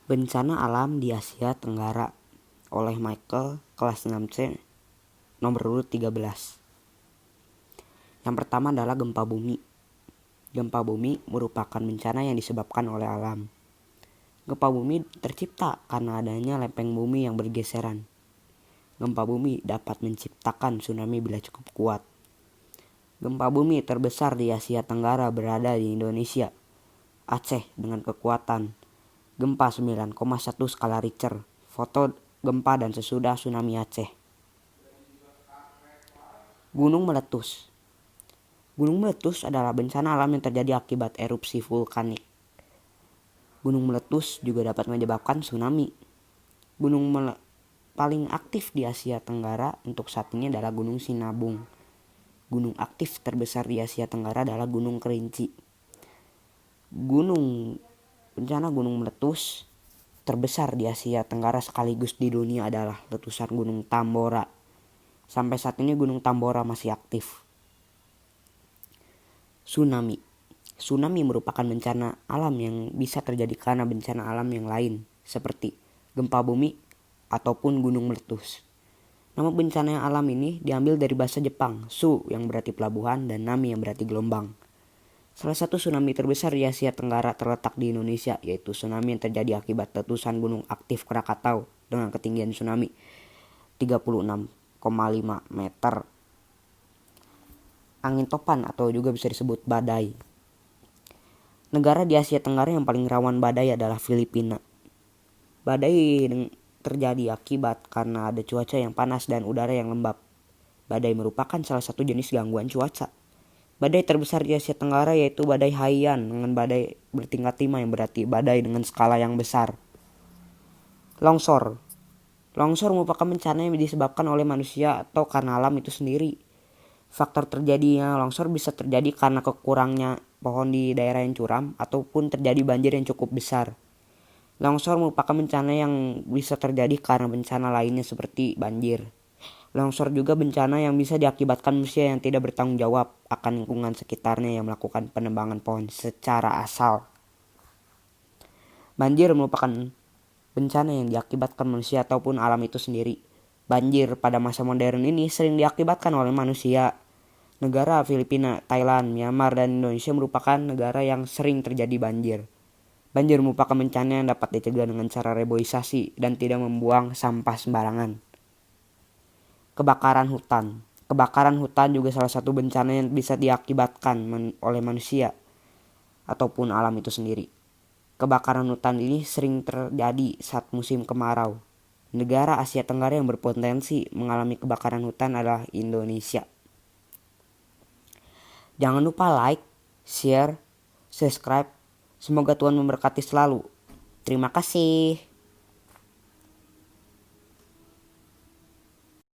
Bencana alam di Asia Tenggara oleh Michael, kelas 6C, nomor urut 13. Yang pertama adalah gempa bumi. Gempa bumi merupakan bencana yang disebabkan oleh alam. Gempa bumi tercipta karena adanya lempeng bumi yang bergeseran. Gempa bumi dapat menciptakan tsunami bila cukup kuat. Gempa bumi terbesar di Asia Tenggara berada di Indonesia, Aceh, dengan kekuatan gempa 9,1 skala Richter. Foto gempa dan sesudah tsunami Aceh. Gunung meletus. Gunung meletus adalah bencana alam yang terjadi akibat erupsi vulkanik. Gunung meletus juga dapat menyebabkan tsunami. Paling aktif di Asia Tenggara untuk saat ini adalah Gunung Sinabung. Gunung aktif terbesar di Asia Tenggara adalah Gunung Kerinci. Bencana gunung meletus terbesar di Asia Tenggara sekaligus di dunia adalah letusan Gunung Tambora. Sampai saat ini Gunung Tambora masih aktif. Tsunami. Tsunami merupakan bencana alam yang bisa terjadi karena bencana alam yang lain seperti gempa bumi ataupun gunung meletus. Nama bencana alam ini diambil dari bahasa Jepang, su yang berarti pelabuhan dan nami yang berarti gelombang. Salah satu tsunami terbesar di Asia Tenggara terletak di Indonesia, yaitu tsunami yang terjadi akibat letusan gunung aktif Krakatau dengan ketinggian tsunami 36,5 meter. Angin topan atau juga bisa disebut badai. Negara di Asia Tenggara yang paling rawan badai adalah Filipina. Badai terjadi akibat karena ada cuaca yang panas dan udara yang lembab. Badai merupakan salah satu jenis gangguan cuaca. Badai terbesar di Asia Tenggara yaitu badai Haiyan dengan badai bertingkat 5 yang berarti badai dengan skala yang besar. Longsor. Longsor merupakan bencana yang disebabkan oleh manusia atau karena alam itu sendiri. Faktor terjadinya longsor bisa terjadi karena kekurangnya pohon di daerah yang curam ataupun terjadi banjir yang cukup besar. Longsor merupakan bencana yang bisa terjadi karena bencana lainnya seperti banjir. Longsor juga bencana yang bisa diakibatkan manusia yang tidak bertanggung jawab akan lingkungan sekitarnya yang melakukan penebangan pohon secara assal. Banjir merupakan bencana yang diakibatkan manusia ataupun alam itu sendiri. Banjir pada masa modern ini sering diakibatkan oleh manusia. Negara Filipina, Thailand, Myanmar, dan Indonesia merupakan negara yang sering terjadi banjir. Banjir merupakan bencana yang dapat dicegah dengan cara reboisasi dan tidak membuang sampah sembarangan. Kebakaran hutan. Kebakaran hutan juga salah satu bencana yang bisa diakibatkan oleh manusia ataupun alam itu sendiri. Kebakaran hutan ini sering terjadi saat musim kemarau. Negara Asia Tenggara yang berpotensi mengalami kebakaran hutan adalah Indonesia. Jangan lupa like, share, subscribe. Semoga Tuhan memberkati selalu. Terima kasih.